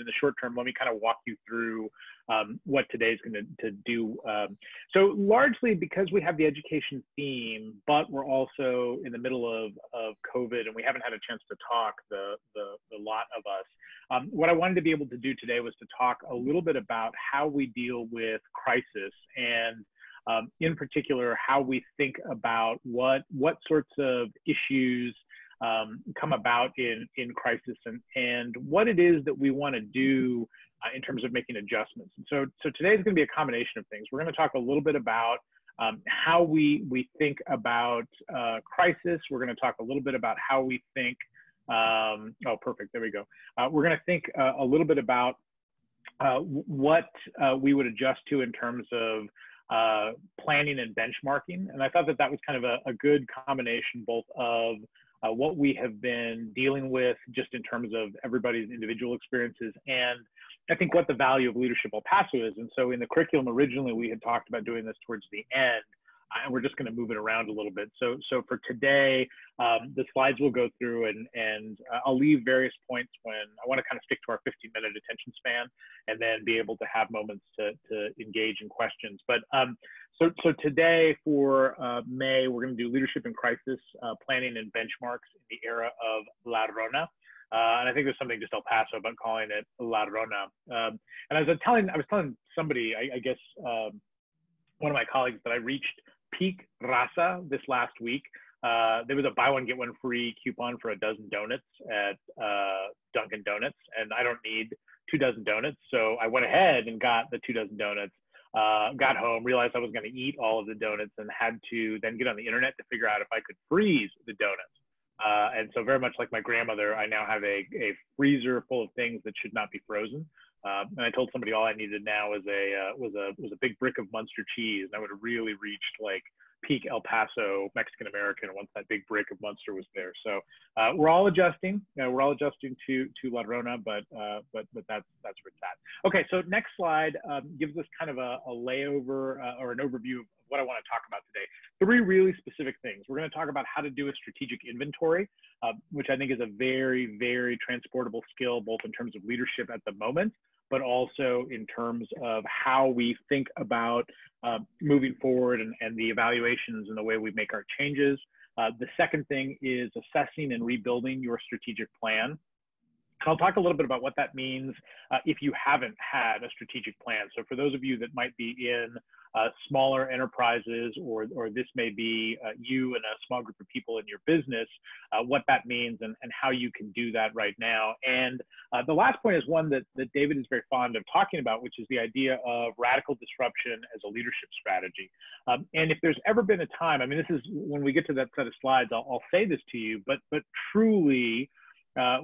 in the short term, let me kind of walk you through what today's going to do. So largely because we have the education theme, but we're also in the middle of COVID and we haven't had a chance to talk, the lot of us. What I wanted to be able to do today was to talk a little bit about how we deal with crisis and in particular, how we think about what sorts of issues come about in crisis and what it is that we want to do in terms of making adjustments. And so today's going to be a combination of things. We're going to talk a little bit about how we think about crisis. We're going to talk a little bit about how we think, oh, perfect, there we go. We're going to think a little bit about what we would adjust to in terms of planning and benchmarking. And I thought that was kind of a good combination both of what we have been dealing with just in terms of everybody's individual experiences and I think what the value of Leadership El Paso is. And so in the curriculum originally, we had talked about doing this towards the end, and we're just going to move it around a little bit. So for today, the slides will go through and I'll leave various points when I want to kind of stick to our 15-minute attention span and then be able to have moments to engage in questions. But so today for May, we're going to do Leadership in Crisis, Planning and Benchmarks in the Era of La Rona. And I think there's something just El Paso about calling it La Rona. And I was telling somebody, I guess, one of my colleagues that I reached peak rasa this last week. There was a buy one, get one free coupon for a dozen donuts at Dunkin' Donuts, and I don't need 2 dozen donuts. So I went ahead and got the 2 dozen donuts, got home, realized I was going to eat all of the donuts and had to then get on the internet to figure out if I could freeze the donuts. And so very much like my grandmother, I now have a freezer full of things that should not be frozen. And I told somebody all I needed now was a big brick of Munster cheese, and I would have really reached like peak El Paso Mexican American once that big brick of Munster was there. So we're all adjusting. We're all adjusting to La Rona, but that's where it's at. Okay, so next slide gives us kind of a layover or an overview of what I want to talk about today. 3 really specific things. We're going to talk about how to do a strategic inventory, which I think is a very, very transportable skill, both in terms of leadership at the moment, but also in terms of how we think about moving forward and the evaluations and the way we make our changes. The second thing is assessing and rebuilding your strategic plan. I'll talk a little bit about what that means if you haven't had a strategic plan. So for those of you that might be in smaller enterprises, or this may be you and a small group of people in your business, what that means and how you can do that right now. And the last point is one that David is very fond of talking about, which is the idea of radical disruption as a leadership strategy. And if there's ever been a time, I mean, this is when we get to that set of slides, I'll say this to you, but truly,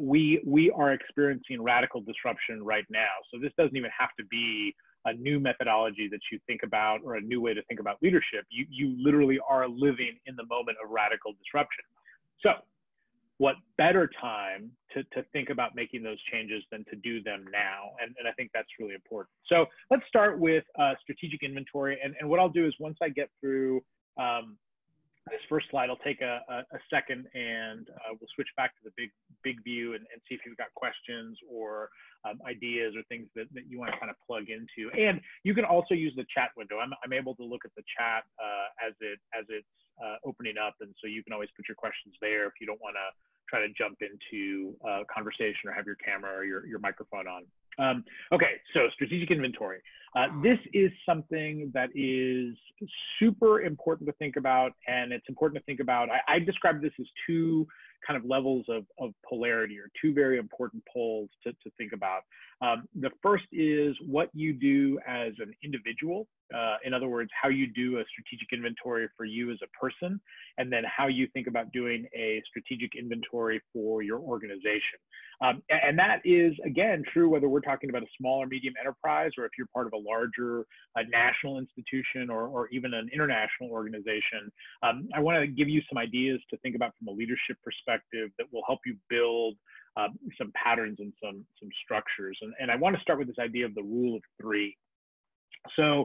we are experiencing radical disruption right now. So this doesn't even have to be a new methodology that you think about or a new way to think about leadership. You literally are living in the moment of radical disruption. So what better time to think about making those changes than to do them now? And I think that's really important. So let's start with strategic inventory. And what I'll do is once I get through this first slide, I'll take a second and we'll switch back to the big view and see if you've got questions or ideas or things that you want to kind of plug into. And you can also use the chat window. I'm able to look at the chat as it's opening up, and so you can always put your questions there if you don't want to try to jump into conversation or have your camera or your microphone on. Okay, so strategic inventory. This is something that is super important to think about, and it's important to think about. I describe this as 2 kind of levels of polarity, or 2 very important poles to think about. The first is what you do as an individual. In other words, how you do a strategic inventory for you as a person, and then how you think about doing a strategic inventory for your organization. And that is, again, true whether we're talking about a small or medium enterprise, or if you're part of a larger national institution or even an international organization. I want to give you some ideas to think about from a leadership perspective that will help you build some patterns and some structures. And I want to start with this idea of the rule of 3. So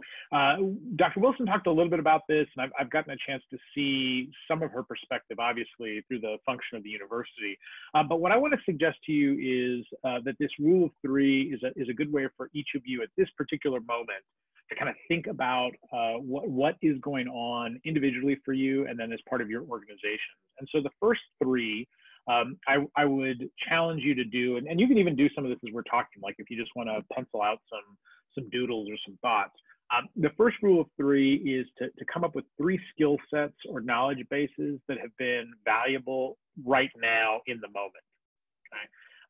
Dr. Wilson talked a little bit about this, and I've gotten a chance to see some of her perspective, obviously, through the function of the university. But what I want to suggest to you is that this rule of three is a good way for each of you at this particular moment to kind of think about what is going on individually for you and then as part of your organization. And so the first three, I would challenge you to do, and you can even do some of this as we're talking, like if you just want to pencil out some doodles or some thoughts. The first rule of three is to come up with three skill sets or knowledge bases that have been valuable right now in the moment.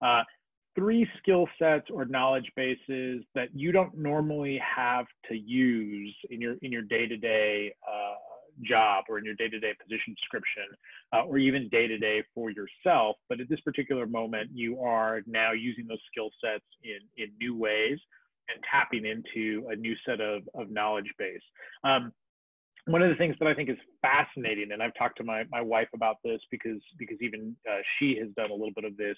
Okay? Three skill sets or knowledge bases that you don't normally have to use in your day-to-day job or in your day-to-day position description or even day-to-day for yourself, but at this particular moment you are now using those skill sets in new ways and tapping into a new set of knowledge base. One of the things that I think is fascinating, and I've talked to my wife about this because even she has done a little bit of this,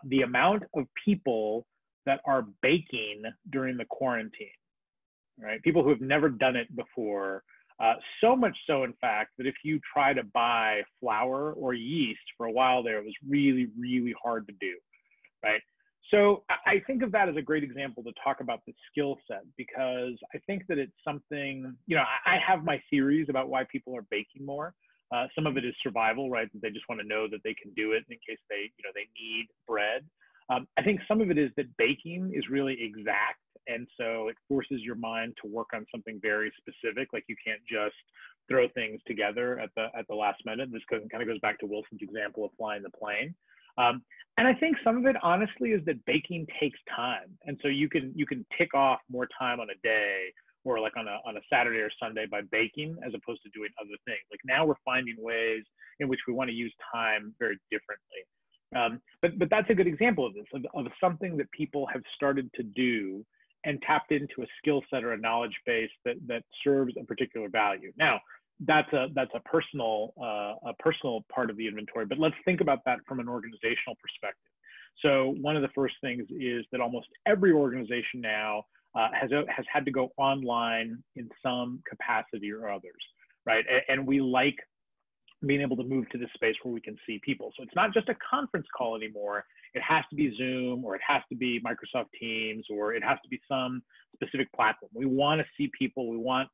the amount of people that are baking during the quarantine, right? People who have never done it before, so much so, in fact, that if you try to buy flour or yeast for a while there, it was really, really hard to do, right? So I think of that as a great example to talk about the skill set, because I think that it's something, I have my theories about why people are baking more. Some of it is survival, right? They just want to know that they can do it in case they need bread. I think some of it is that baking is really exact. And so it forces your mind to work on something very specific. Like you can't just throw things together at the last minute. This kind of goes back to Wilson's example of flying the plane. And I think some of it, honestly, is that baking takes time. And so you can tick off more time on a day or like on a Saturday or Sunday by baking as opposed to doing other things. Like now we're finding ways in which we want to use time very differently. But that's a good example of this, of something that people have started to do and tapped into a skill set or a knowledge base that serves a particular value. Now, that's a personal part of the inventory, but let's think about that from an organizational perspective. So one of the first things is that almost every organization now has had to go online in some capacity or others, right? And we like being able to move to this space where we can see people. So it's not just a conference call anymore. It has to be Zoom, or it has to be Microsoft Teams, or it has to be some specific platform. We want to see people. We want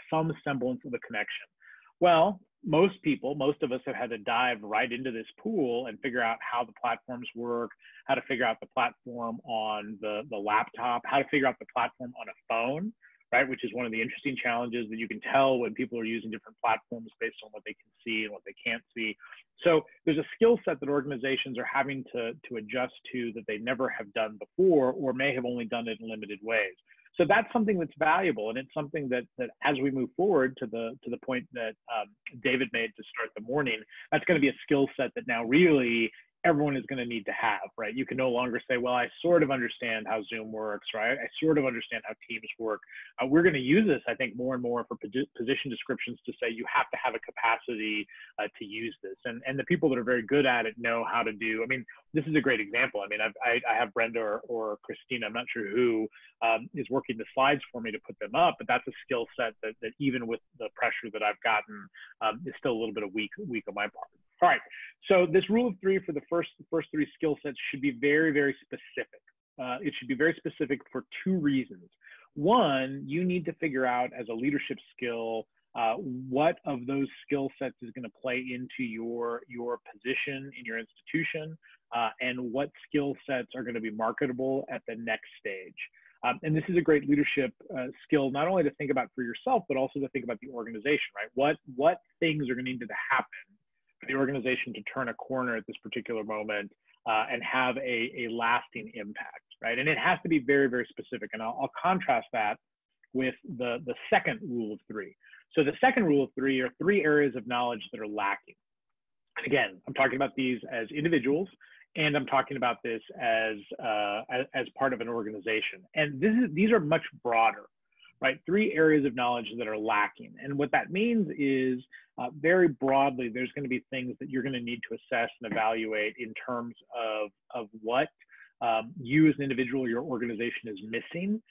some semblance of a connection. Well, most of us have had to dive right into this pool and figure out how the platforms work, how to figure out the platform on the laptop, how to figure out the platform on a phone, right? Which is one of the interesting challenges that you can tell when people are using different platforms based on what they can see and what they can't see. So there's a skill set that organizations are having to adjust to that they never have done before, or may have only done it in limited ways. So that's something that's valuable, and it's something that as we move forward to the point that David made to start the morning, that's going to be a skill set that now really everyone is going to need to have, right? You can no longer say, well, I sort of understand how Zoom works, right? I sort of understand how Teams work. We're going to use this, I think, more and more for position descriptions to say you have to have a capacity to use this. And the people that are very good at it know how to do. I mean, this is a great example. I mean, I have Brenda or Christina, I'm not sure who, is working the slides for me to put them up, but that's a skill set that even with the pressure that I've gotten is still a little bit of weak on my part. All right, so this rule of three for the first three skill sets should be very, very specific. It should be very specific for two reasons. One, you need to figure out as a leadership skill what of those skill sets is going to play into your position in your institution, and what skill sets are going to be marketable at the next stage. And this is a great leadership skill, not only to think about for yourself, but also to think about the organization, right? What things are going to need to happen for the organization to turn a corner at this particular moment and have a lasting impact, right? And it has to be very, very specific. And I'll contrast that with the second rule of three. So the second rule of three are three areas of knowledge that are lacking. And again, I'm talking about these as individuals, and I'm talking about this as part of an organization. And these are much broader, right? Three areas of knowledge that are lacking. And what that means is very broadly, there's going to be things that you're going to need to assess and evaluate in terms of what you as an individual or your organization is missing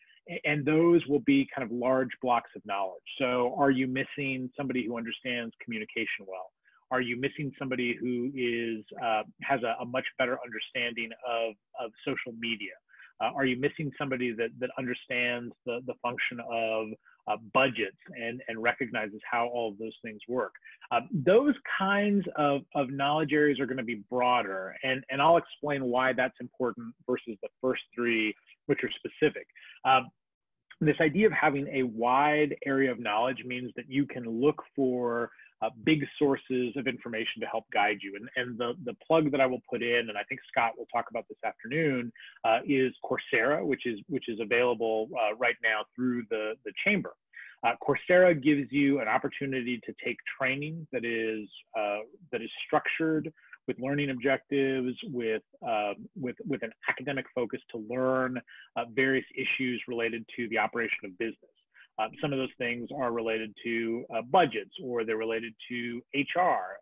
And those will be kind of large blocks of knowledge. So are you missing somebody who understands communication well? Are you missing somebody who has a much better understanding of social media? Are you missing somebody that understands the function of budgets and recognizes how all of those things work? Those kinds of knowledge areas are going to be broader, and I'll explain why that's important versus the first three, which are specific. This idea of having a wide area of knowledge means that you can look for big sources of information to help guide you. And the plug that I will put in, and I think Scott will talk about this afternoon, is Coursera, which is available right now through the Chamber. Coursera gives you an opportunity to take training that is structured with learning objectives, with an academic focus to learn various issues related to the operation of business. Some of those things are related to budgets, or they're related to HR.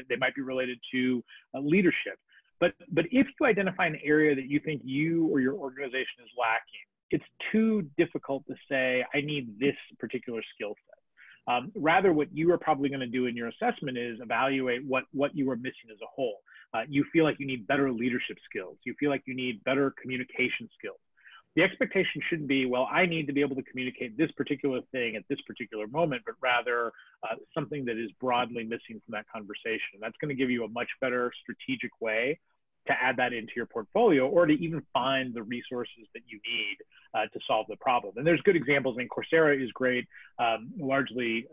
They might be related to leadership. But if you identify an area that you think you or your organization is lacking, it's too difficult to say, I need this particular skill set. Rather, what you are probably going to do in your assessment is evaluate what you are missing as a whole. You feel like you need better leadership skills. You feel like you need better communication skills. The expectation shouldn't be, well, I need to be able to communicate this particular thing at this particular moment, but rather something that is broadly missing from that conversation. That's going to give you a much better strategic way to add that into your portfolio, or to even find the resources that you need to solve the problem. And there's good examples. I mean, Coursera is great, largely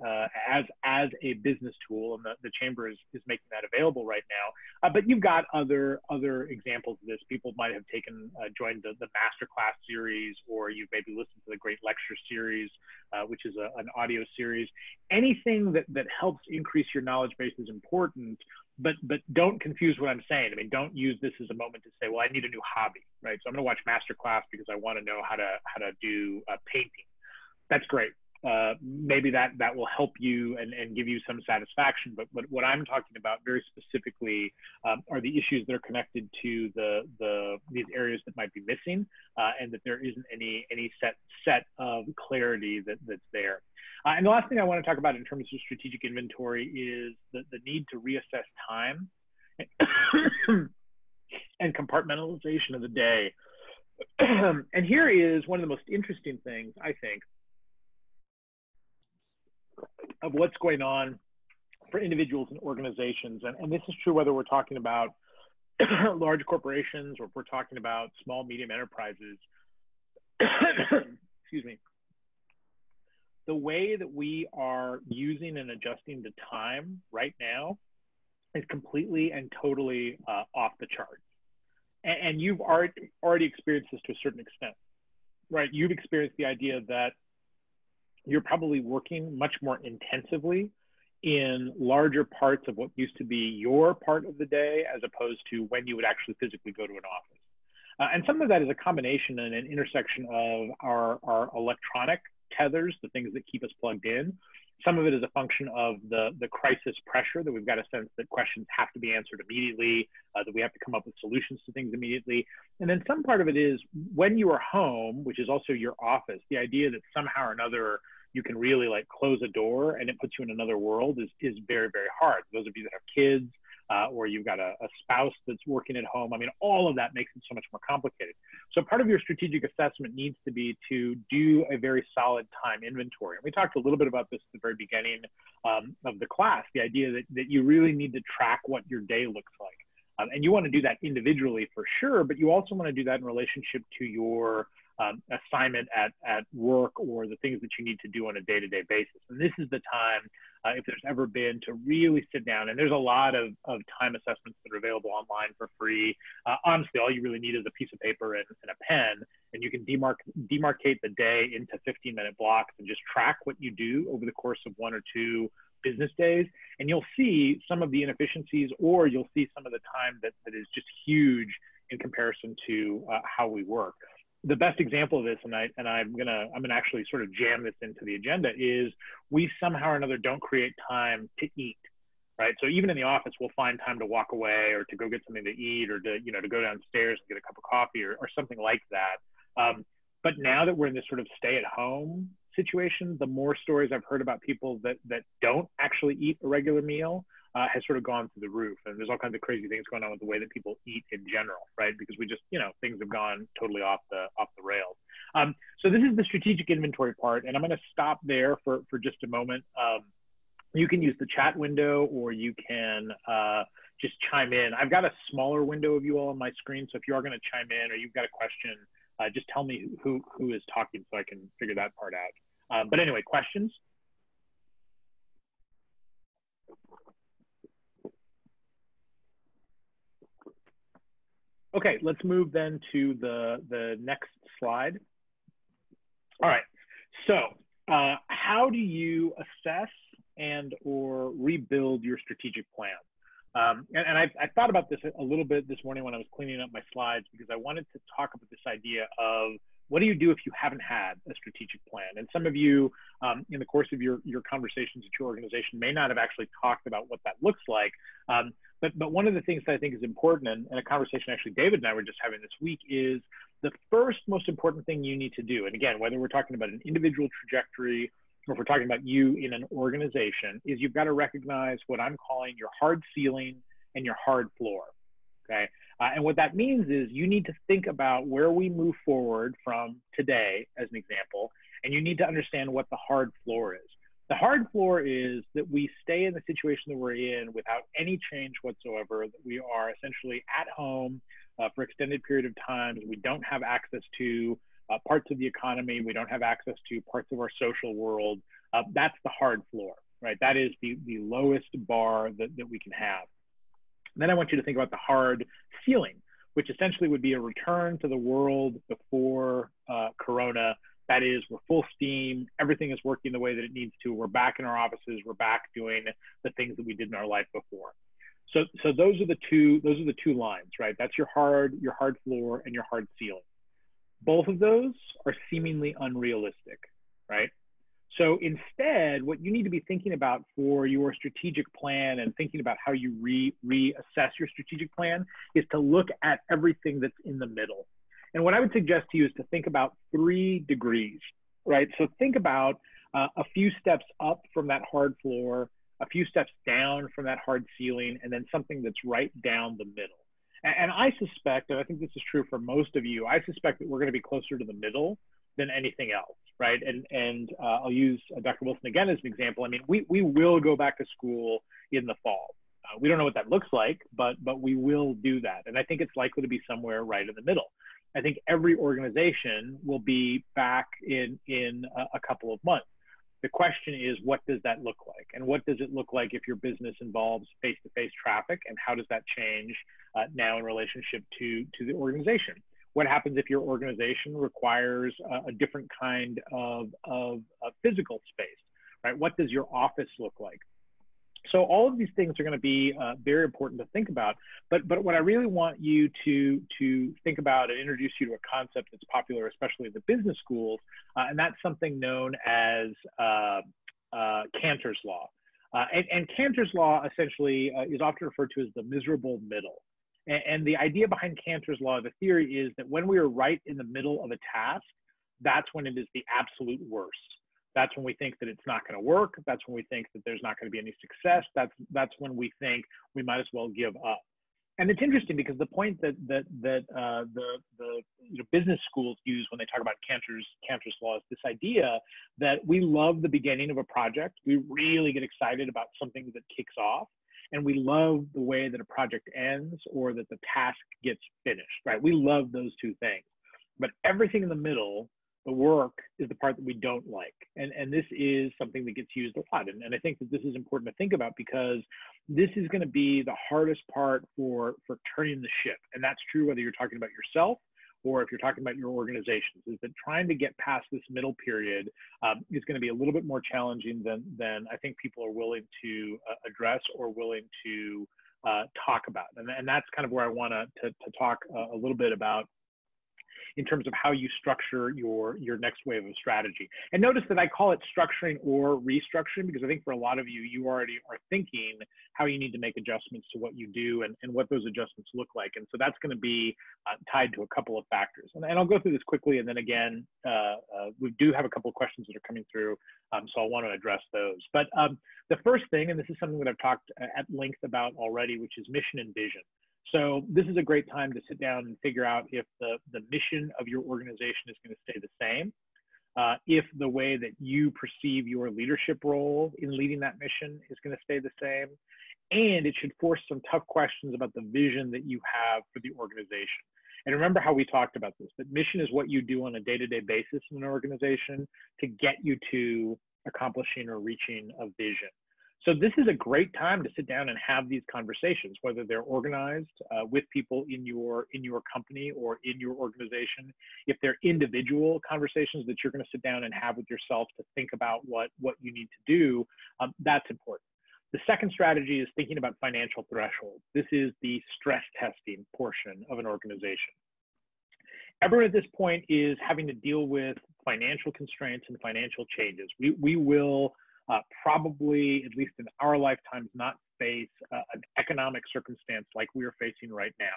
as a business tool, and the Chamber is making that available right now. But you've got other examples of this. People might have joined the masterclass series, or you've maybe listened to the Great Lecture series, which is an audio series. Anything that helps increase your knowledge base is important. But don't confuse what I'm saying. I mean, don't use this as a moment to say, well, I need a new hobby, right? So I'm going to watch masterclass because I want to know how to do painting. That's great. Maybe that will help you and give you some satisfaction. But what I'm talking about very specifically are the issues that are connected to these areas that might be missing, and that there isn't any set of clarity that's there. And the last thing I want to talk about in terms of strategic inventory is the need to reassess time and compartmentalization of the day. And here is one of the most interesting things, I think, of what's going on for individuals and organizations. And this is true whether we're talking about large corporations or if we're talking about small, medium enterprises. Excuse me. The way that we are using and adjusting to time right now is completely and totally off the charts. And you've already experienced this to a certain extent, right? You've experienced the idea that you're probably working much more intensively in larger parts of what used to be your part of the day, as opposed to when you would actually physically go to an office. And some of that is a combination and an intersection of our electronic tethers, the things that keep us plugged in. Some of it is a function of the crisis pressure, that we've got a sense that questions have to be answered immediately, that we have to come up with solutions to things immediately. And then some part of it is when you are home, which is also your office, the idea that somehow or another you can really like close a door and it puts you in another world is very, very hard. Those of you that have kids, or you've got a spouse that's working at home, I mean, all of that makes it so much more complicated. So part of your strategic assessment needs to be to do a very solid time inventory. And we talked a little bit about this at the very beginning of the class, the idea that you really need to track what your day looks like. And you want to do that individually for sure, but you also want to do that in relationship to your assignment at work, or the things that you need to do on a day-to-day basis. And this is the time, if there's ever been, to really sit down. And there's a lot of time assessments that are available online for free. Honestly, all you really need is a piece of paper and a pen, and you can demarcate the day into 15-minute blocks and just track what you do over the course of 1 or 2 business days. And you'll see some of the inefficiencies, or you'll see some of the time that is just huge in comparison to how we work. The best example of this, and I'm gonna actually sort of jam this into the agenda, is we somehow or another don't create time to eat, right? So even in the office, we'll find time to walk away, or to go get something to eat, or to go downstairs and get a cup of coffee, or something like that. But now that we're in this sort of stay-at-home situation, the more stories I've heard about people that don't actually eat a regular meal has sort of gone through the roof. And there's all kinds of crazy things going on with the way that people eat in general, right? Because we just, things have gone totally off the rails. So this is the strategic inventory part, and I'm going to stop there for just a moment. You can use the chat window, or you can just chime in. I've got a smaller window of you all on my screen, so if you are going to chime in or you've got a question, just tell me who is talking so I can figure that part out. But anyway, questions? Okay, let's move then to the next slide. All right, so how do you assess and or rebuild your strategic plan? And I thought about this a little bit this morning when I was cleaning up my slides, because I wanted to talk about this idea of what do you do if you haven't had a strategic plan? And some of you, in the course of your conversations at your organization, may not have actually talked about what that looks like. But one of the things that I think is important, and a conversation actually David and I were just having this week, is the first most important thing you need to do, and again, whether we're talking about an individual trajectory or if we're talking about you in an organization, is you've got to recognize what I'm calling your hard ceiling and your hard floor, okay? And what that means is you need to think about where we move forward from today, as an example, and you need to understand what the hard floor is. The hard floor is that we stay in the situation that we're in without any change whatsoever, that we are essentially at home for extended period of time, we don't have access to parts of the economy, we don't have access to parts of our social world. That's the hard floor, right? That is the lowest bar that we can have. And then I want you to think about the hard ceiling, which essentially would be a return to the world before Corona. That is, we're full steam, everything is working the way that it needs to, we're back in our offices, we're back doing the things that we did in our life before. So those are the two lines, right? That's your hard floor and your hard ceiling. Both of those are seemingly unrealistic, right? So instead, what you need to be thinking about for your strategic plan and thinking about how you reassess your strategic plan is to look at everything that's in the middle. And what I would suggest to you is to think about 3 degrees, right? So think about a few steps up from that hard floor, a few steps down from that hard ceiling, and then something that's right down the middle. And I suspect, and I think this is true for most of you, I suspect that we're going to be closer to the middle than anything else, right? And I'll use Dr. Wilson again as an example. I mean, we will go back to school in the fall. We don't know what that looks like, but we will do that. And I think it's likely to be somewhere right in the middle. I think every organization will be back in a couple of months. The question is, what does that look like? And what does it look like if your business involves face-to-face traffic? And how does that change now in relationship to the organization? What happens if your organization requires a different kind of physical space, right? What does your office look like? So all of these things are going to be very important to think about. But what I really want you to think about and introduce you to a concept that's popular, especially in the business schools, and that's something known as Cantor's law. And Cantor's law essentially is often referred to as the miserable middle. And the idea behind Cantor's law, the theory is that when we are right in the middle of a task, that's when it is the absolute worst. That's when we think that it's not going to work. That's when we think that there's not going to be any success. That's when we think we might as well give up. And it's interesting because the point that the business schools use when they talk about Cantor's law is this idea that we love the beginning of a project. We really get excited about something that kicks off, and we love the way that a project ends or that the task gets finished. Right? We love those two things, but everything in the middle, the work, is the part that we don't like. And this is something that gets used a lot. And I think that this is important to think about because this is going to be the hardest part for turning the ship. And that's true whether you're talking about yourself or if you're talking about your organizations, is that trying to get past this middle period is going to be a little bit more challenging than I think people are willing to address or willing to talk about. And that's kind of where I want to talk a little bit about in terms of how you structure your next wave of strategy. And notice that I call it structuring or restructuring, because I think for a lot of you, you already are thinking how you need to make adjustments to what you do and what those adjustments look like. And so that's going to be tied to a couple of factors. And I'll go through this quickly. And then again, we do have a couple of questions that are coming through, so I want to address those. But the first thing, and this is something that I've talked at length about already, which is mission and vision. So this is a great time to sit down and figure out if the mission of your organization is going to stay the same, if the way that you perceive your leadership role in leading that mission is going to stay the same, and it should force some tough questions about the vision that you have for the organization. And remember how we talked about this, that mission is what you do on a day-to-day basis in an organization to get you to accomplishing or reaching a vision. So this is a great time to sit down and have these conversations, whether they're organized with people in your company or in your organization. If they're individual conversations that you're going to sit down and have with yourself to think about what you need to do, that's important. The second strategy is thinking about financial thresholds. This is the stress testing portion of an organization. Everyone at this point is having to deal with financial constraints and financial changes. We will probably, at least in our lifetimes, not face an economic circumstance like we are facing right now.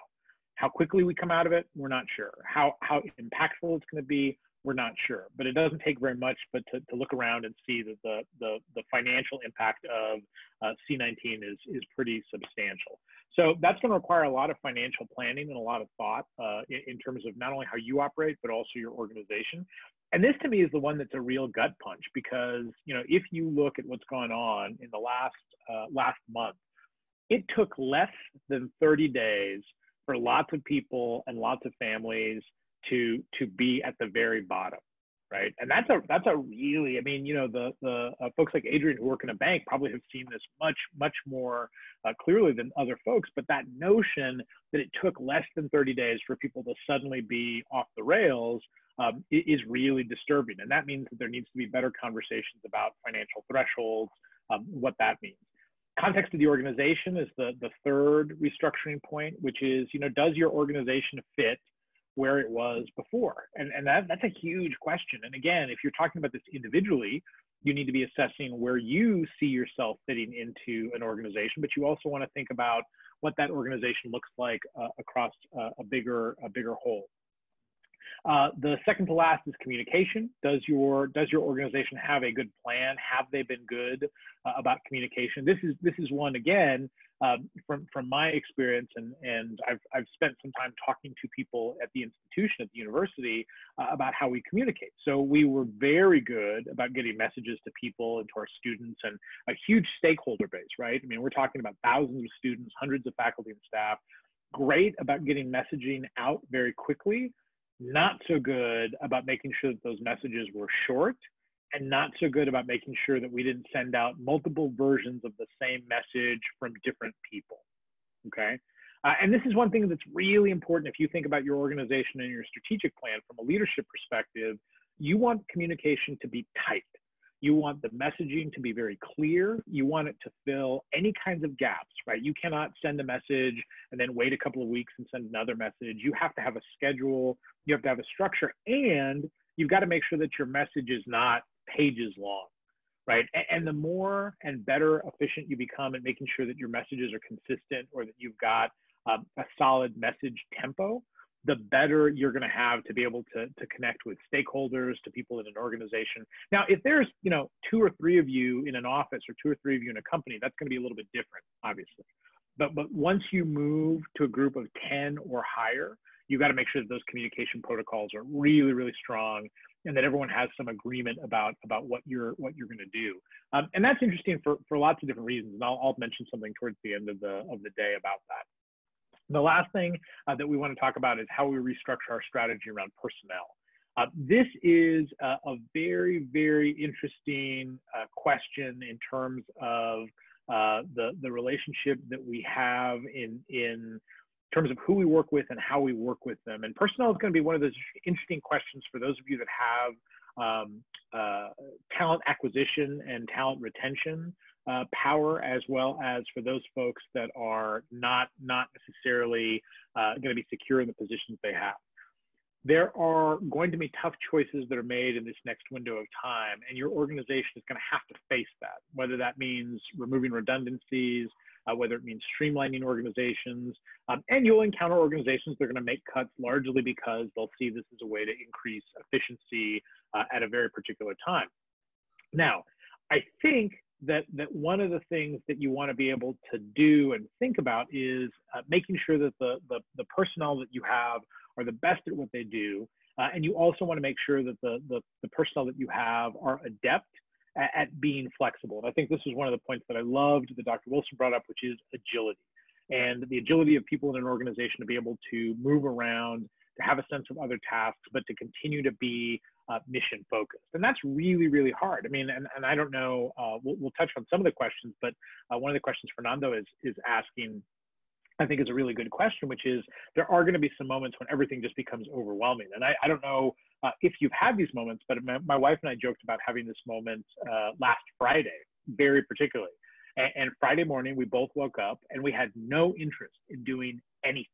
How quickly we come out of it, we're not sure. How impactful it's going to be, we're not sure. But it doesn't take very much but to look around and see that the financial impact of C-19 is pretty substantial. So that's going to require a lot of financial planning and a lot of thought in terms of not only how you operate, but also your organization. And this to me is the one that's a real gut punch, because if you look at what's gone on in the last month, it took less than 30 days for lots of people and lots of families to be at the very bottom, right? And that's a really, I mean, the folks like Adrian who work in a bank probably have seen this much more clearly than other folks. But that notion that it took less than 30 days for people to suddenly be off the rails is really disturbing. And that means that there needs to be better conversations about financial thresholds, what that means. Context of the organization is the third restructuring point, which is, does your organization fit where it was before? And that's a huge question. And again, if you're talking about this individually, you need to be assessing where you see yourself fitting into an organization, but you also want to think about what that organization looks like across a bigger whole. The second to last is communication. Does your organization have a good plan? Have they been good about communication? This is one, again, from my experience, and I've spent some time talking to people at the institution, at the university, about how we communicate. So we were very good about getting messages to people and to our students, and a huge stakeholder base, right? I mean, we're talking about thousands of students, hundreds of faculty and staff. Great about getting messaging out very quickly. Not so good about making sure that those messages were short, and not so good about making sure that we didn't send out multiple versions of the same message from different people, okay? And this is one thing that's really important if you think about your organization and your strategic plan from a leadership perspective. You want communication to be tight. You want the messaging to be very clear. You want it to fill any kinds of gaps, right? You cannot send a message and then wait a couple of weeks and send another message. You have to have a schedule. You have to have a structure, and you've got to make sure that your message is not pages long, right? And the more and better efficient you become at making sure that your messages are consistent, or that you've got a solid message tempo, the better you're going to have to be able to connect with stakeholders, to people in an organization. Now, if there's 2 or 3 of you in an office, or 2 or 3 of you in a company, that's going to be a little bit different, obviously. But once you move to a group of 10 or higher, you got to make sure that those communication protocols are really, really strong, and that everyone has some agreement about what you're going to do. And that's interesting for lots of different reasons. And I'll mention something towards the end of the day about that. The last thing that we want to talk about is how we restructure our strategy around personnel. This is a very, very interesting question in terms of the relationship that we have in terms of who we work with and how we work with them. And personnel is going to be one of those interesting questions for those of you that have talent acquisition and talent retention power, as well as for those folks that are not necessarily going to be secure in the positions they have. there are going to be tough choices that are made in this next window of time, and your organization is going to have to face that, whether that means removing redundancies, whether it means streamlining organizations, and you'll encounter organizations that are going to make cuts largely because they'll see this as a way to increase efficiency at a very particular time. Now, I think that one of the things that you want to be able to do and think about is making sure that the personnel that you have are the best at what they do, and you also want to make sure that the personnel that you have are adept at being flexible. And I think this is one of the points that I loved that Dr. Wilson brought up, which is agility, and the agility of people in an organization to be able to move around, to have a sense of other tasks, but to continue to be mission focused. And that's really, really hard. I mean, and I don't know, we'll touch on some of the questions, but one of the questions Fernando is asking, I think, is a really good question, which is there are going to be some moments when everything just becomes overwhelming. And I don't know if you've had these moments, but my wife and I joked about having this moment last Friday, very particularly. And Friday morning, we both woke up and we had no interest in doing anything.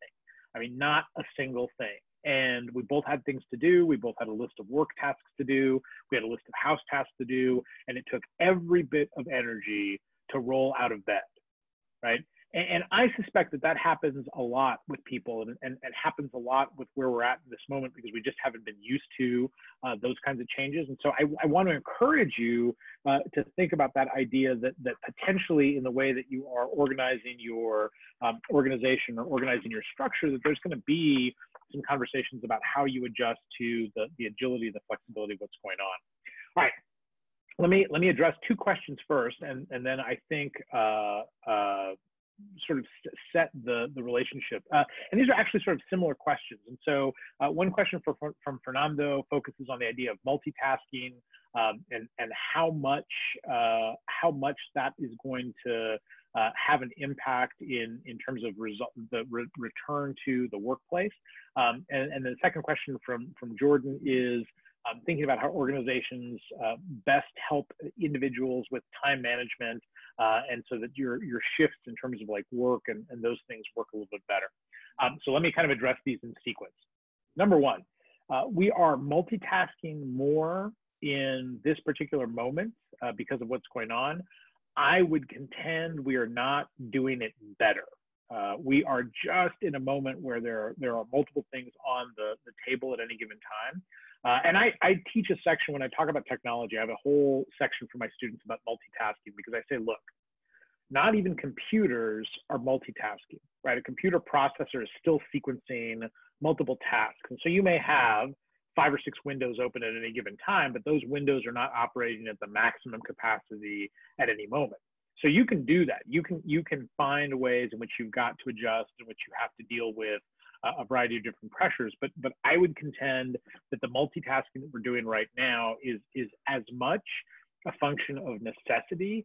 I mean, not a single thing. And we both had things to do. We both had a list of work tasks to do. We had a list of house tasks to do. And it took every bit of energy to roll out of bed, right? And I suspect that happens a lot with people, and happens a lot with where we're at in this moment, because we just haven't been used to those kinds of changes. And so I want to encourage you to think about that idea that potentially in the way that you are organizing your organization or organizing your structure, that there's going to be some conversations about how you adjust to the agility, the flexibility of what's going on. All right, let me address two questions first, and then I think sort of set the relationship. And these are actually sort of similar questions. And so one question from Fernando focuses on the idea of multitasking and how much that is going to have an impact in terms of return to the workplace. And the second question from Jordan is thinking about how organizations best help individuals with time management, and so that your shifts in terms of like work and those things work a little bit better. So let me kind of address these in sequence. Number one, we are multitasking more in this particular moment because of what's going on. I would contend we are not doing it better. We are just in a moment where there are multiple things on the table at any given time. And I teach a section when I talk about technology. I have a whole section for my students about multitasking, because I say, look, not even computers are multitasking, right? A computer processor is still sequencing multiple tasks. And so you may have 5 or 6 windows open at any given time, but those windows are not operating at the maximum capacity at any moment. So you can do that. You can find ways in which you've got to adjust, in which you have to deal with a variety of different pressures. But I would contend that the multitasking that we're doing right now is as much a function of necessity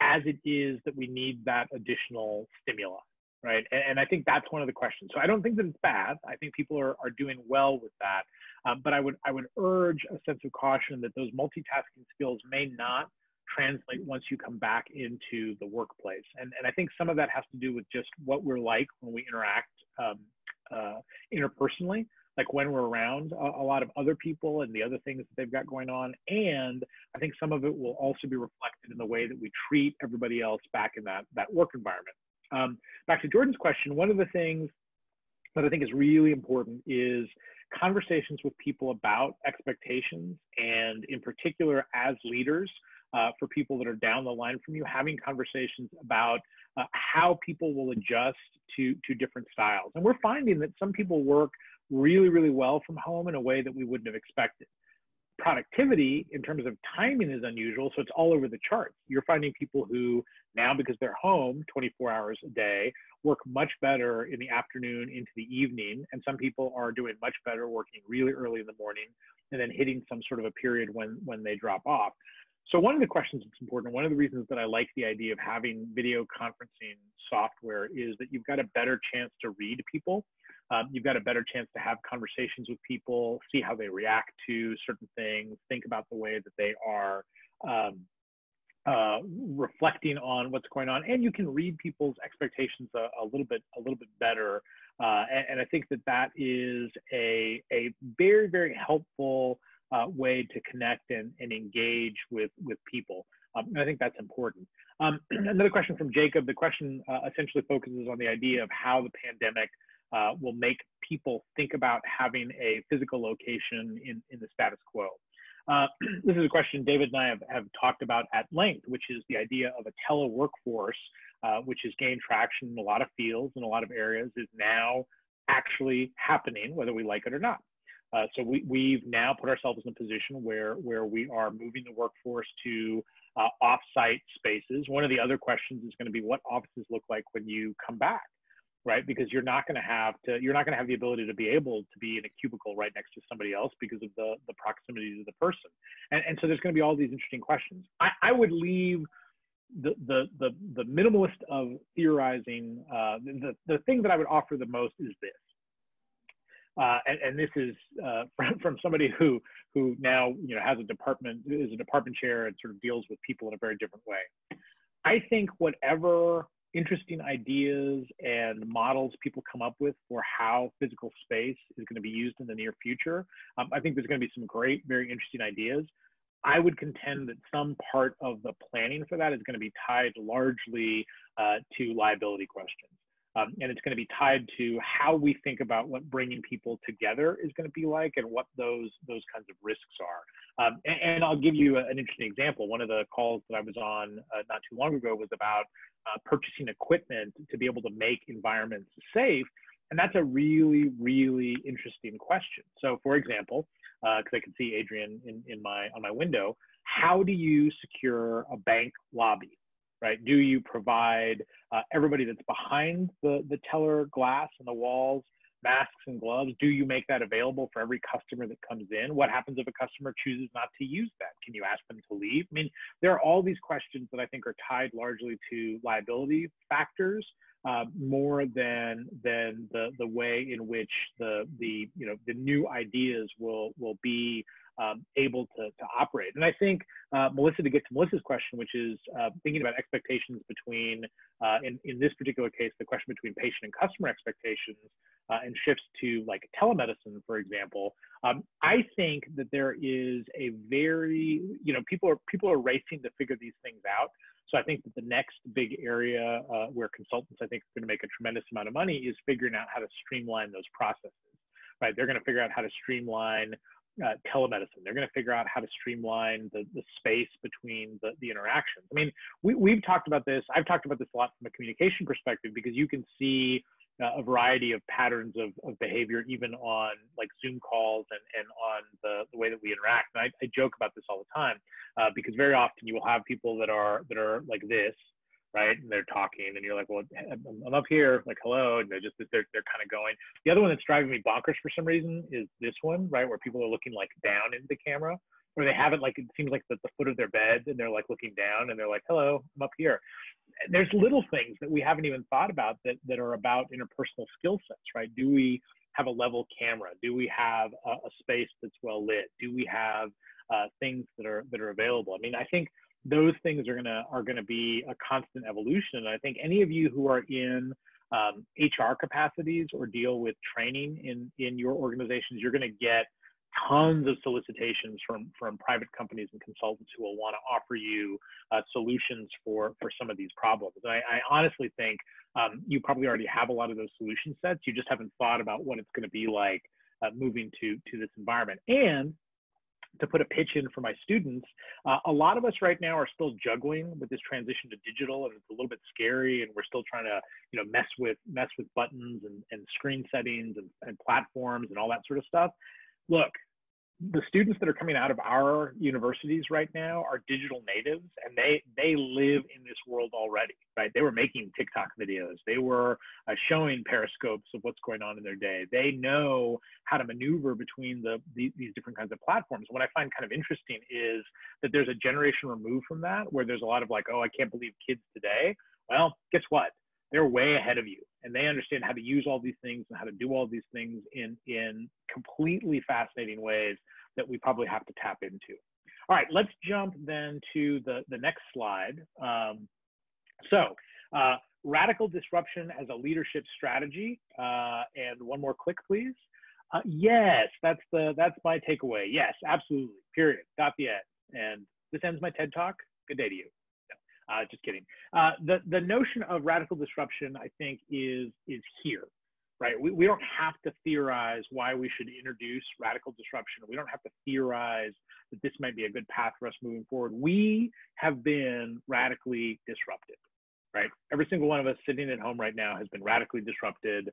as it is that we need that additional stimuli, right? And I think that's one of the questions. So I don't think that it's bad. I think people are doing well with that. But I would urge a sense of caution that those multitasking skills may not translate once you come back into the workplace. And I think some of that has to do with just what we're like when we interact interpersonally, like when we're around a lot of other people and the other things that they've got going on. And I think some of it will also be reflected in the way that we treat everybody else back in that work environment. Back to Jordan's question, one of the things that I think is really important is conversations with people about expectations, and in particular as leaders, for people that are down the line from you, having conversations about how people will adjust to different styles. And we're finding that some people work really, really well from home in a way that we wouldn't have expected. Productivity in terms of timing is unusual, so it's all over the charts. You're finding people who now, because they're home 24 hours a day, work much better in the afternoon into the evening, and some people are doing much better working really early in the morning and then hitting some sort of a period when they drop off. So one of the questions that's important, one of the reasons that I like the idea of having video conferencing software, is that you've got a better chance to read people. You've got a better chance to have conversations with people, see how they react to certain things, think about the way that they are reflecting on what's going on, and you can read people's expectations a little bit better And I think that that is a very, very helpful way to connect and engage with people. And I think that's important. Another question from Jacob. The question essentially focuses on the idea of how the pandemic will make people think about having a physical location in the status quo. This is a question David and I have talked about at length, which is the idea of a teleworkforce, which has gained traction in a lot of fields, in a lot of areas, is now actually happening, whether we like it or not. So we've now put ourselves in a position where we are moving the workforce to off-site spaces. One of the other questions is going to be what offices look like when you come back, right? Because you're not going to have the ability to be able to be in a cubicle right next to somebody else because of the proximity to the person. And so there's going to be all these interesting questions. I would leave the minimalist of theorizing. The thing that I would offer the most is this. And this is from somebody who now has is a department chair and sort of deals with people in a very different way. I think whatever interesting ideas and models people come up with for how physical space is going to be used in the near future, I think there's going to be some great, very interesting ideas. I would contend that some part of the planning for that is going to be tied largely to liability questions. And it's going to be tied to how we think about what bringing people together is going to be like and what those kinds of risks are. And I'll give you an interesting example. One of the calls that I was on not too long ago was about purchasing equipment to be able to make environments safe. And that's a really, really interesting question. So for example, because I can see Adrian on my window, how do you secure a bank lobby? Right? Do you provide everybody that's behind the teller glass and the walls, masks and gloves? Do you make that available for every customer that comes in? What happens if a customer chooses not to use that? Can you ask them to leave? I mean, there are all these questions that I think are tied largely to liability factors more than the way in which the new ideas will be able to operate. And I think, Melissa, to get to Melissa's question, which is thinking about expectations between, in this particular case, the question between patient and customer expectations and shifts to like telemedicine, for example, I think that there is a very, people are racing to figure these things out. So I think that the next big area where consultants, I think, are going to make a tremendous amount of money is figuring out how to streamline those processes, right? They're going to figure out how to streamline telemedicine. They're going to figure out how to streamline the space between the interactions. I mean, we've talked about this. I've talked about this a lot from a communication perspective, because you can see a variety of patterns of behavior, even on like Zoom calls and on the way that we interact. And I joke about this all the time because very often you will have people that are like this, right? And they're talking and you're like, well, I'm up here, like, hello. And they're kind of going. The other one that's driving me bonkers for some reason is this one, right? Where people are looking like down into the camera, or they have it like, it seems like the foot of their bed and they're like looking down and they're like, hello, I'm up here. There's little things that we haven't even thought about that are about interpersonal skill sets, right? Do we have a level camera? Do we have a space that's well lit? Do we have things that are available? I mean, I think those things are gonna be a constant evolution. And I think any of you who are in HR capacities or deal with training in your organizations, you're gonna get tons of solicitations from private companies and consultants who will want to offer you solutions for some of these problems. And I honestly think you probably already have a lot of those solution sets. You just haven't thought about what it's going to be like moving to this environment. And to put a pitch in for my students, a lot of us right now are still juggling with this transition to digital, and it's a little bit scary, and we're still trying to mess with buttons and screen settings and platforms and all that sort of stuff. Look, the students that are coming out of our universities right now are digital natives, and they live in this world already, right? They were making TikTok videos. They were showing periscopes of what's going on in their day. They know how to maneuver between these different kinds of platforms. What I find kind of interesting is that there's a generation removed from that, where there's a lot of like, oh, I can't believe kids today. Well, guess what? They're way ahead of you, and they understand how to use all these things and how to do all these things in completely fascinating ways that we probably have to tap into. All right, let's jump then to the next slide. So radical disruption as a leadership strategy. And one more click, please. Yes, that's my takeaway. Yes, absolutely. Period. Got the end. And this ends my TED Talk. Good day to you. No, just kidding. The notion of radical disruption, I think, is here, right? We don't have to theorize why we should introduce radical disruption. We don't have to theorize that this might be a good path for us moving forward. We have been radically disrupted, right? Every single one of us sitting at home right now has been radically disrupted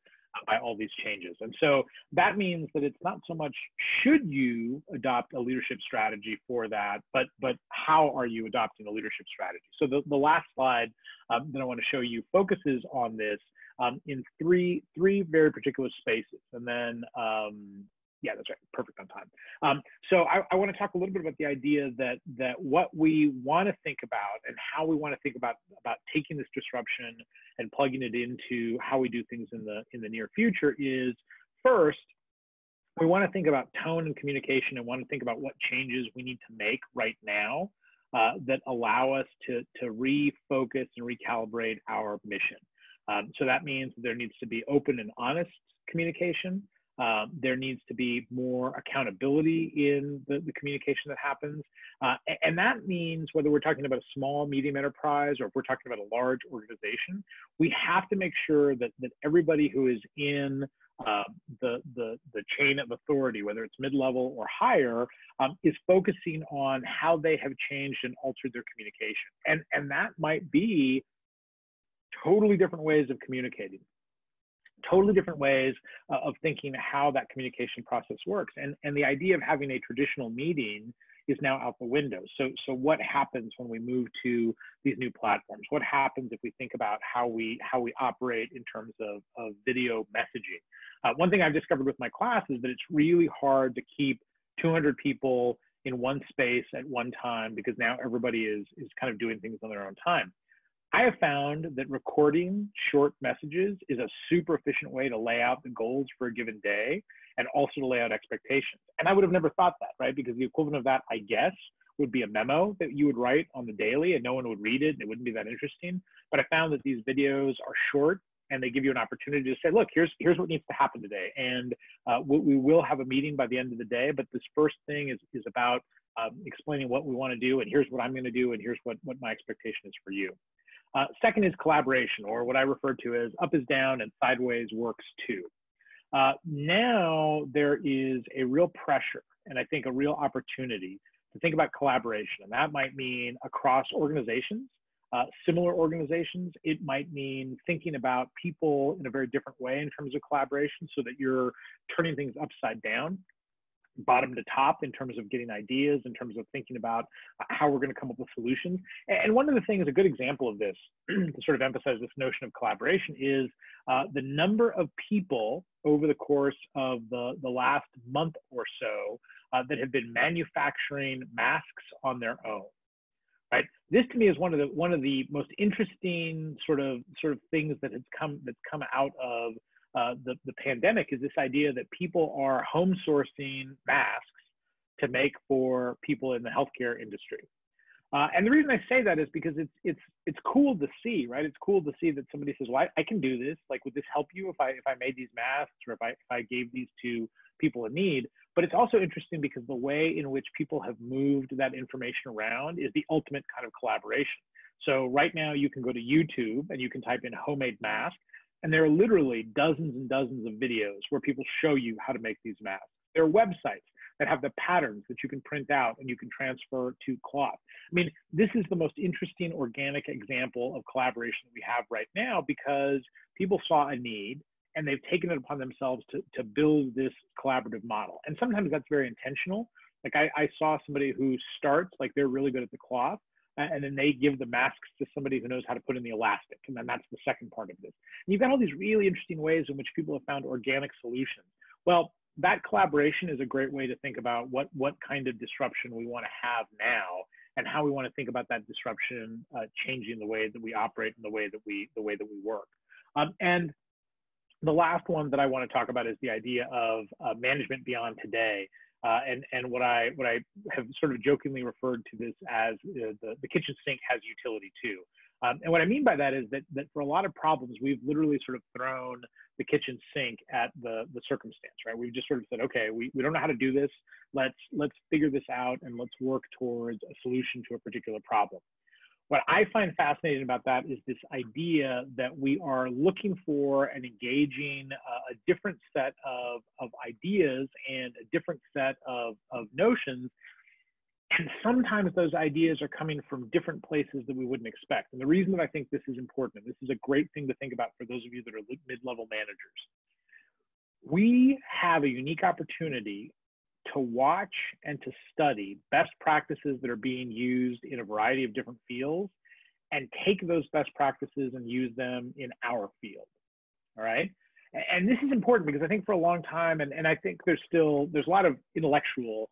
by all these changes. And so that means that it's not so much should you adopt a leadership strategy for that, but how are you adopting a leadership strategy? So the last slide that I want to show you focuses on this in three very particular spaces. And then, yeah, that's right, perfect on time. So I want to talk a little bit about the idea that what we want to think about and how we want to think about taking this disruption and plugging it into how we do things in the near future is, first, we want to think about tone and communication and want to think about what changes we need to make right now that allow us to refocus and recalibrate our mission. So that means there needs to be open and honest communication. There needs to be more accountability in the communication that happens. And that means whether we're talking about a small, medium enterprise or if we're talking about a large organization, we have to make sure that everybody who is in the chain of authority, whether it's mid-level or higher, is focusing on how they have changed and altered their communication. And that might be totally different ways of communicating, totally different ways of thinking how that communication process works. And the idea of having a traditional meeting is now out the window. So what happens when we move to these new platforms? What happens if we think about how we operate in terms of video messaging? One thing I've discovered with my class is that it's really hard to keep 200 people in one space at one time because now everybody is kind of doing things on their own time. I have found that recording short messages is a super efficient way to lay out the goals for a given day and also to lay out expectations. And I would have never thought that, right? Because the equivalent of that, I guess, would be a memo that you would write on the daily and no one would read it and it wouldn't be that interesting. But I found that these videos are short and they give you an opportunity to say, look, here's what needs to happen today. And we will have a meeting by the end of the day, but this first thing is about explaining what we want to do and here's what I'm going to do and here's what my expectation is for you. Second is collaboration, or what I refer to as up is down and sideways works too. Now there is a real pressure and I think a real opportunity to think about collaboration. And that might mean across organizations, similar organizations. It might mean thinking about people in a very different way in terms of collaboration so that you're turning things upside down, bottom to top in terms of getting ideas, in terms of thinking about how we're going to come up with solutions. And one of the things, a good example of this, to sort of emphasize this notion of collaboration is the number of people over the course of the last month or so that have been manufacturing masks on their own. Right. This to me is one of the most interesting sort of things that's come out of the pandemic is this idea that people are home sourcing masks to make for people in the healthcare industry. And the reason I say that is because it's cool to see, right? It's cool to see that somebody says, well, I can do this. Like, would this help you if I made these masks or if I gave these to people in need? But it's also interesting because the way in which people have moved that information around is the ultimate kind of collaboration. So right now you can go to YouTube and you can type in homemade mask, and there are literally dozens and dozens of videos where people show you how to make these masks. There are websites that have the patterns that you can print out and you can transfer to cloth. I mean, this is the most interesting organic example of collaboration that we have right now because people saw a need and they've taken it upon themselves to build this collaborative model. And sometimes that's very intentional. Like I saw somebody who starts, like they're really good at the cloth, and then they give the masks to somebody who knows how to put in the elastic. And then that's the second part of this. And you've got all these really interesting ways in which people have found organic solutions. Well, that collaboration is a great way to think about what kind of disruption we want to have now and how we want to think about that disruption changing the way that we operate and the way that we work. And the last one that I want to talk about is the idea of management beyond today. And what I have sort of jokingly referred to this as the kitchen sink has utility too. And what I mean by that is that for a lot of problems, we've literally sort of thrown the kitchen sink at the circumstance, right? We've just sort of said, okay, we don't know how to do this. Let's figure this out and let's work towards a solution to a particular problem. What I find fascinating about that is this idea that we are looking for and engaging a different set of ideas and a different set of notions. And sometimes those ideas are coming from different places that we wouldn't expect. And the reason that I think this is important, and this is a great thing to think about for those of you that are mid-level managers, we have a unique opportunity to watch and to study best practices that are being used in a variety of different fields and take those best practices and use them in our field, all right? And this is important because I think for a long time, and I think there's a lot of intellectual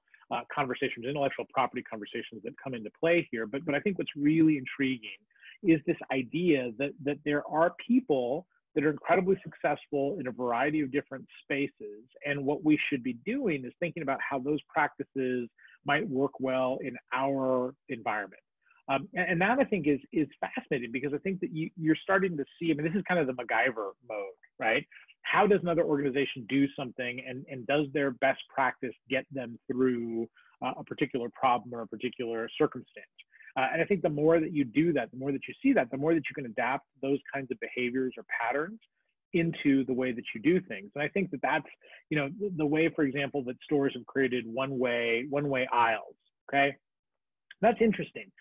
conversations, intellectual property conversations that come into play here. But I think what's really intriguing is this idea that there are people that are incredibly successful in a variety of different spaces. And what we should be doing is thinking about how those practices might work well in our environment. And that I think is fascinating because I think that you're starting to see, I mean, this is kind of the MacGyver mode, right? How does another organization do something and does their best practice get them through a particular problem or a particular circumstance? And I think the more that you do that, the more that you see that, the more that you can adapt those kinds of behaviors or patterns into the way that you do things. And I think that that's, you know, the way, for example, that stores have created one-way aisles, okay? That's interesting.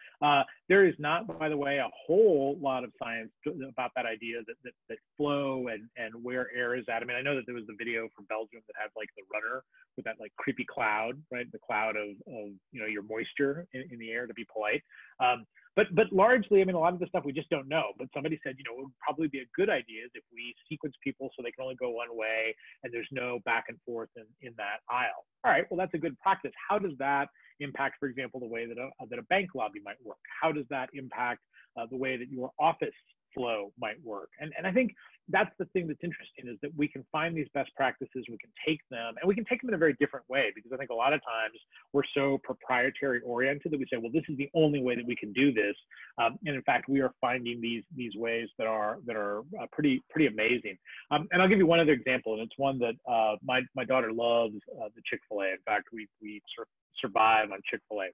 There is not, by the way, a whole lot of science about that idea that flow and where air is at. I mean, I know that there was the video from Belgium that had like the runner with that like creepy cloud, right? The cloud of you know, your moisture in the air, to be polite. But largely, I mean, a lot of the stuff we just don't know. But somebody said, you know, it would probably be a good idea if we sequence people so they can only go one way and there's no back and forth in that aisle. All right, well, that's a good practice. How does that impact, for example, the way that a bank lobby might work? How does that impact the way that your office flow might work? And I think that's the thing that's interesting, is that we can find these best practices, we can take them, and we can take them in a very different way, because I think a lot of times we're so proprietary oriented that we say, well, this is the only way that we can do this. And in fact, we are finding these ways that are pretty amazing. And I'll give you one other example, and it's one that my daughter loves, the Chick-fil-A. In fact, we survive on Chick-fil-A.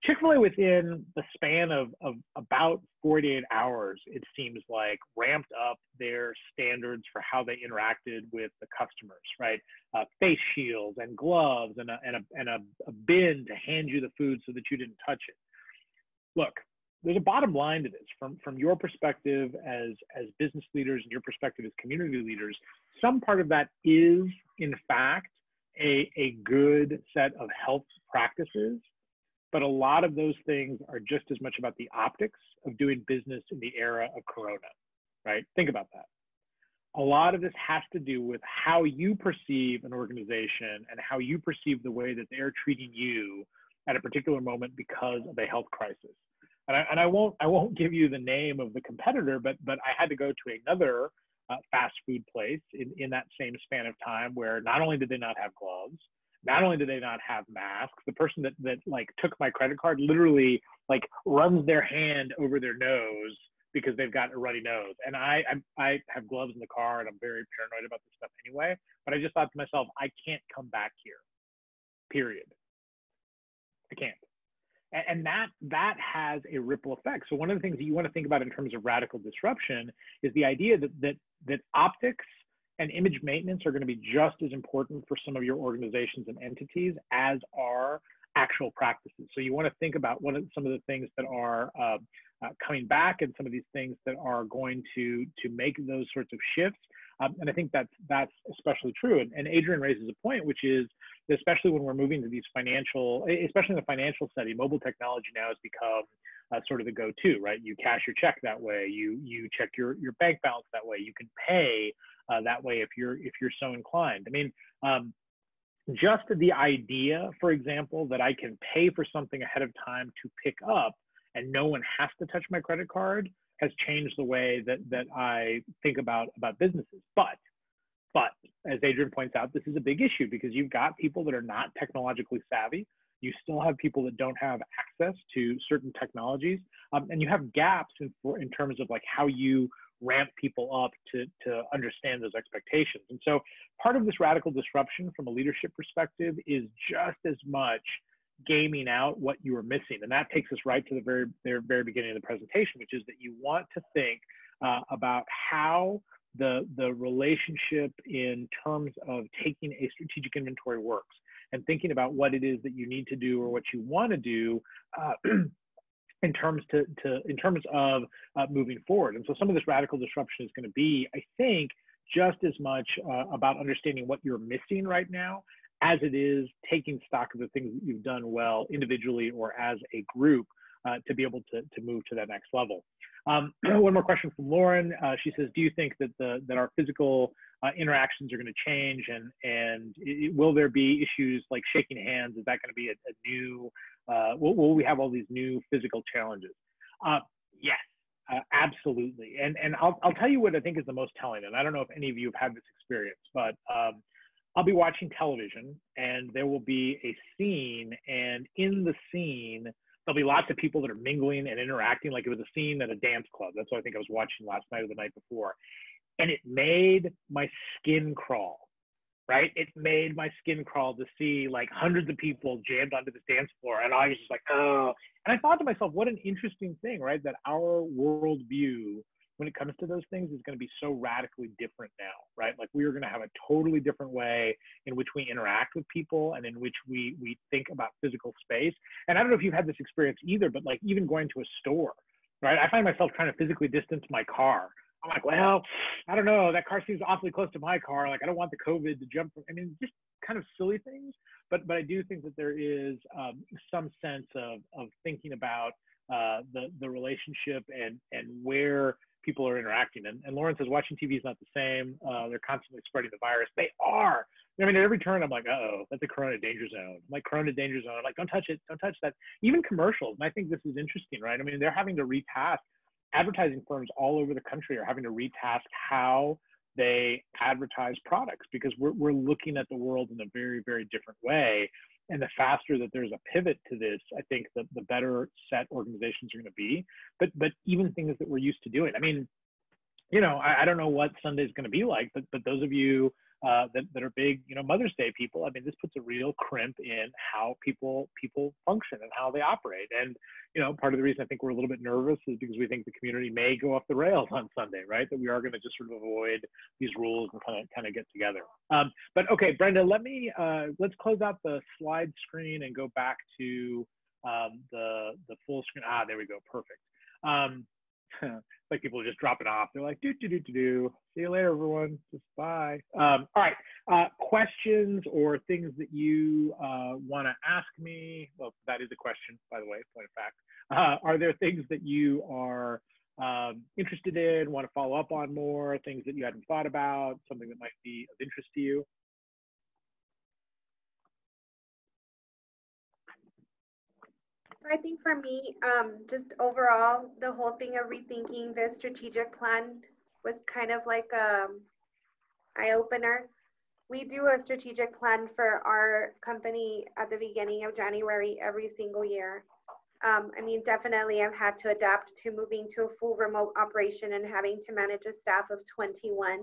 Chick-fil-A, within the span of about 48 hours, it seems like, ramped up their standards for how they interacted with the customers, right? Face shields and gloves and a bin to hand you the food so that you didn't touch it. Look, there's a bottom line to this. From your perspective as business leaders and your perspective as community leaders, some part of that is, in fact, a good set of health practices. But a lot of those things are just as much about the optics of doing business in the era of Corona, right? Think about that. A lot of this has to do with how you perceive an organization and how you perceive the way that they're treating you at a particular moment because of a health crisis. And I won't give you the name of the competitor, but I had to go to another fast food place in that same span of time, where not only did they not have gloves, not only do they not have masks, the person that like took my credit card literally like runs their hand over their nose because they've got a runny nose. And I have gloves in the car, and I'm very paranoid about this stuff anyway. But I just thought to myself, I can't come back here, period. I can't. And that has a ripple effect. So one of the things that you want to think about in terms of radical disruption is the idea that optics and image maintenance are going to be just as important for some of your organizations and entities as are actual practices. So you want to think about what are some of the things that are coming back, and some of these things that are going to make those sorts of shifts. And I think that's especially true. And Adrian raises a point, which is, especially when we're moving to these financial, especially in the financial setting, mobile technology now has become sort of the go-to, right? You cash your check that way. You check your bank balance that way. You can pay that way if you're so inclined. I mean, just the idea, for example, that I can pay for something ahead of time to pick up and no one has to touch my credit card has changed the way that I think about businesses. But as Adrian points out, this is a big issue because you've got people that are not technologically savvy. You still have people that don't have access to certain technologies, and you have gaps in terms of like how you ramp people up to understand those expectations. And so part of this radical disruption from a leadership perspective is just as much gaming out what you are missing. And that takes us right to the very beginning of the presentation, which is that you want to think about how the relationship in terms of taking a strategic inventory works, and thinking about what it is that you need to do or what you want to do in terms of moving forward. And so some of this radical disruption is going to be, I think, just as much about understanding what you're missing right now as it is taking stock of the things that you've done well individually or as a group to be able to move to that next level. One more question from Lauren. She says, do you think that our physical interactions are going to change, and will there be issues like shaking hands? Is that going to be a new, will we have all these new physical challenges? Yes, absolutely. And I'll tell you what I think is the most telling, and I don't know if any of you have had this experience, but I'll be watching television and there will be a scene, and in the scene, there'll be lots of people that are mingling and interacting like it was a scene at a dance club. That's what I think I was watching last night or the night before. And it made my skin crawl, right? It made my skin crawl to see like hundreds of people jammed onto this dance floor. And I was just like, oh. And I thought to myself, what an interesting thing, right? That our worldview when it comes to those things is going to be so radically different now, right? Like we are going to have a totally different way in which we interact with people and in which we think about physical space. And I don't know if you've had this experience either, but like even going to a store, right? I find myself trying to physically distance my car. I'm like, well, I don't know, that car seems awfully close to my car. Like I don't want the COVID to jump from, I mean, just kind of silly things. But I do think that there is some sense of thinking about the relationship and where people are interacting. And Lauren says, watching TV is not the same. They're constantly spreading the virus. They are. I mean, at every turn, I'm like, uh-oh, that's a corona danger zone. I'm like, corona danger zone. I'm like, don't touch it. Don't touch that. Even commercials. And I think this is interesting, right? I mean, they're having to retask. Advertising firms all over the country are having to retask how they advertise products because we're looking at the world in a very, very different way. And the faster that there's a pivot to this, I think that the better set organizations are going to be. But even things that we're used to doing. I mean, you know, I don't know what Sunday's going to be like, but those of you that are big, you know, Mother's Day people, I mean, this puts a real crimp in how people function and how they operate. And, you know, part of the reason I think we're a little bit nervous is because we think the community may go off the rails on Sunday, right? That we are going to just sort of avoid these rules and kind of get together. But okay, Brenda, let's close out the slide screen and go back to the full screen. Ah, there we go. Perfect. Like people are just dropping off. They're like, do. See you later, everyone. Just bye. All right. Questions or things that you want to ask me? Well, that is a question, by the way, point of fact. Are there things that you are interested in, want to follow up on more, things that you hadn't thought about, something that might be of interest to you? I think for me, just overall, the whole thing of rethinking the strategic plan was kind of like an eye-opener. We do a strategic plan for our company at the beginning of January every single year. I mean, definitely I've had to adapt to moving to a full remote operation and having to manage a staff of 21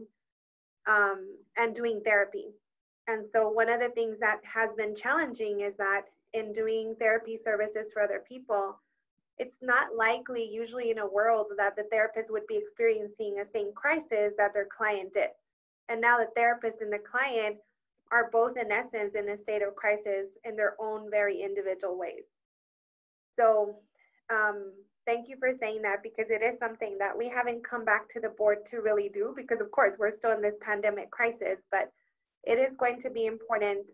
and doing therapy. And so one of the things that has been challenging is that in doing therapy services for other people, it's not likely usually in a world that the therapist would be experiencing the same crisis that their client is. And now the therapist and the client are both in essence in a state of crisis in their own very individual ways. So thank you for saying that, because it is something that we haven't come back to the board to really do, because of course we're still in this pandemic crisis, but it is going to be important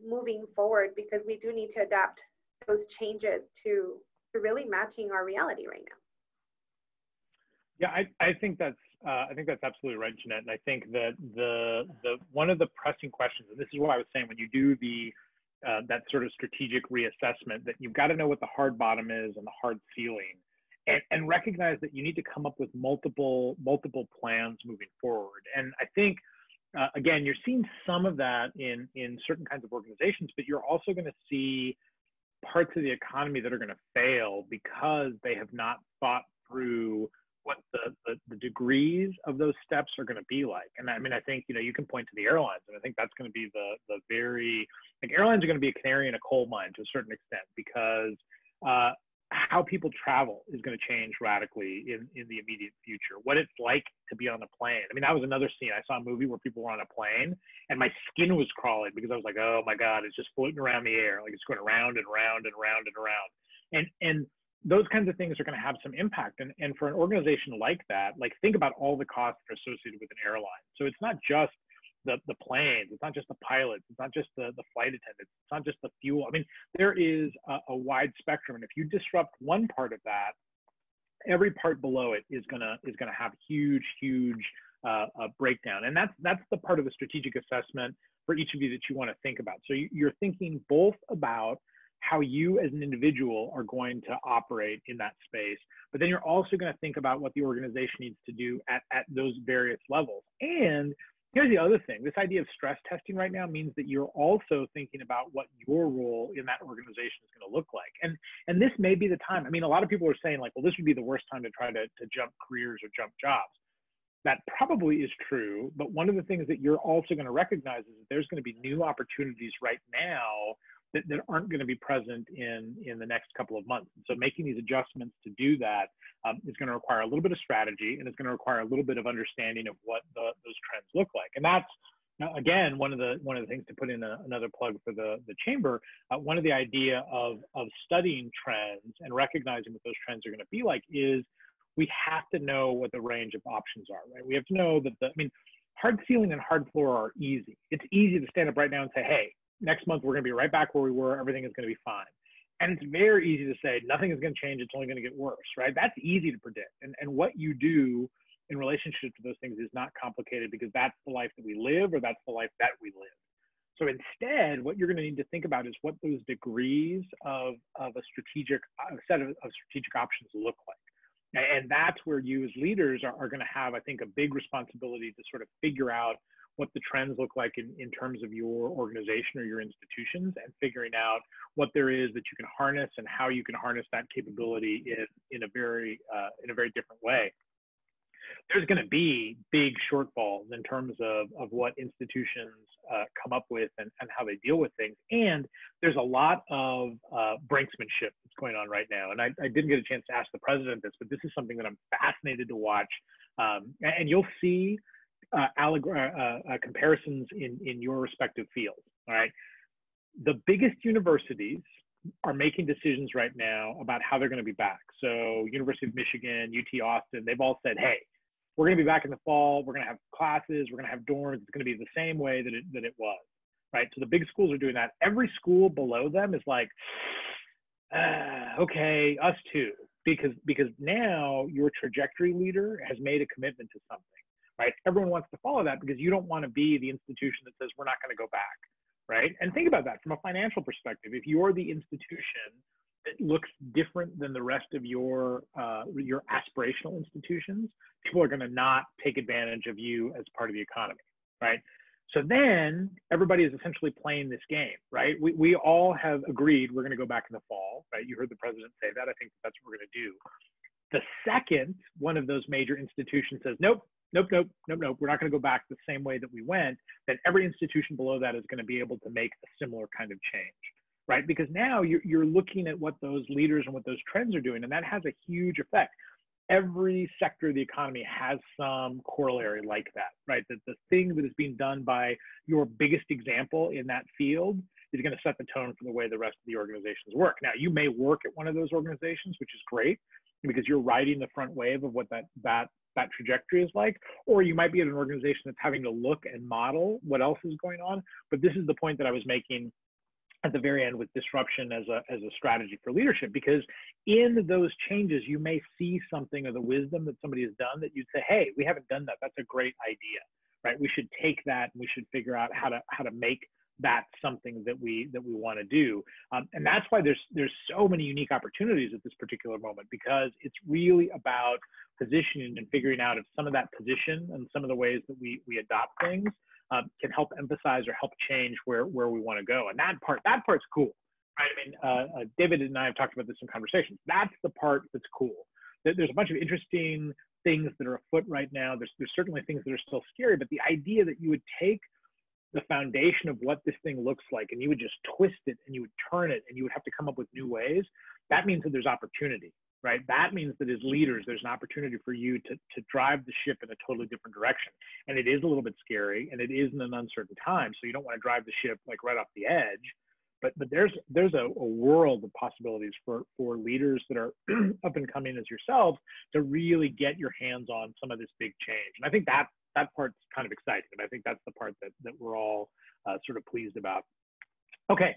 moving forward, because we do need to adapt those changes to really matching our reality right now. Yeah, I think that's absolutely right, Jeanette. And I think that the one of the pressing questions, and this is what I was saying, when you do the that sort of strategic reassessment, that you've got to know what the hard bottom is and the hard ceiling, and recognize that you need to come up with multiple plans moving forward. And I think again, you're seeing some of that in certain kinds of organizations, but you're also going to see parts of the economy that are going to fail because they have not thought through what the degrees of those steps are going to be like. And I mean, I think, you can point to the airlines, and I think that's going to be the very, like, airlines are going to be a canary in a coal mine to a certain extent, because how people travel is going to change radically in the immediate future. What it's like to be on a plane. I mean, that was another scene. I saw a movie where people were on a plane and my skin was crawling because I was like, oh my God, it's just floating around the air. Like, it's going around and round and round and around. And those kinds of things are going to have some impact. And for an organization like that, like, think about all the costs that are associated with an airline. So it's not just the planes, it's not just the pilots, it's not just the flight attendants, it's not just the fuel. I mean, there is a wide spectrum, and if you disrupt one part of that, every part below it is gonna have huge breakdown. And that's the part of the strategic assessment for each of you that you want to think about. So you're thinking both about how you as an individual are going to operate in that space, but then you're also going to think about what the organization needs to do at those various levels. And here's the other thing. This idea of stress testing right now means that you're also thinking about what your role in that organization is going to look like. And this may be the time. I mean, a lot of people are saying, like, well, this would be the worst time to try to jump careers or jump jobs. That probably is true, but one of the things that you're also going to recognize is that there's going to be new opportunities right now that aren't going to be present in the next couple of months. And so making these adjustments to do that is going to require a little bit of strategy, and it's going to require a little bit of understanding of what those trends look like. And that's, again, one of the things, to put in another plug for the chamber. One of the idea of studying trends and recognizing what those trends are going to be like is we have to know what the range of options are, right? We have to know that hard ceiling and hard floor are easy. It's easy to stand up right now and say, hey, next month we're going to be right back where we were. Everything is going to be fine. And it's very easy to say nothing is going to change. It's only going to get worse, right? That's easy to predict. And what you do in relationship to those things is not complicated, because that's the life that we live, or that's the life that we live. So instead, what you're going to need to think about is what those degrees of a set of strategic options look like. And that's where you as leaders are going to have, I think, a big responsibility to sort of figure out what the trends look like in terms of your organization or your institutions, and figuring out what there is that you can harness and how you can harness that capability in a very different way. There's going to be big shortfalls in terms of what institutions come up with and how they deal with things. And there's a lot of brinksmanship that's going on right now. And I didn't get a chance to ask the president this, but this is something that I'm fascinated to watch. And you'll see comparisons in your respective fields. All right. The biggest universities are making decisions right now about how they're going to be back. So University of Michigan, UT Austin, they've all said, hey, we're going to be back in the fall. We're going to have classes. We're going to have dorms. It's going to be the same way that it was. Right. So the big schools are doing that. Every school below them is like, okay, us too, because now your trajectory leader has made a commitment to something. Right? Everyone wants to follow that, because you don't want to be the institution that says we're not going to go back, right? And think about that from a financial perspective. If you're the institution that looks different than the rest of your aspirational institutions, people are going to not take advantage of you as part of the economy, right? So then everybody is essentially playing this game, right? We all have agreed we're going to go back in the fall, right? You heard the president say that. I think that's what we're going to do. The second one of those major institutions says, nope, we're not going to go back the same way that we went, then every institution below that is going to be able to make a similar kind of change, right? Because now you're looking at what those leaders and what those trends are doing, and that has a huge effect. Every sector of the economy has some corollary like that, right? That the thing that is being done by your biggest example in that field is going to set the tone for the way the rest of the organizations work. Now, you may work at one of those organizations, which is great, because you're riding the front wave of what that trajectory is like, or you might be at an organization that's having to look and model what else is going on. But this is the point that I was making at the very end with disruption as a strategy for leadership, because in those changes, you may see something of the wisdom that somebody has done that you'd say, hey, we haven't done that. That's a great idea, right? We should take that and we should figure out how to make that something that we want to do. And that's why there's so many unique opportunities at this particular moment, because it's really about positioning and figuring out if some of that position and some of the ways that we adopt things can help emphasize or help change where we want to go. And that part's cool, Right. I mean, David and I have talked about this in conversations. That's the part that's cool. There's a bunch of interesting things that are afoot right now. There's certainly things that are still scary, but the idea that you would take the foundation of what this thing looks like and you would just twist it and you would turn it and you would have to come up with new ways, that means that there's opportunity, right? That means that as leaders, there's an opportunity for you to drive the ship in a totally different direction. And it is a little bit scary and it is in an uncertain time. So you don't want to drive the ship like right off the edge. But there's a world of possibilities for leaders that are up and coming as yourselves to really get your hands on some of this big change. And I think that part's kind of exciting. And I think that's the part that we're all sort of pleased about. Okay.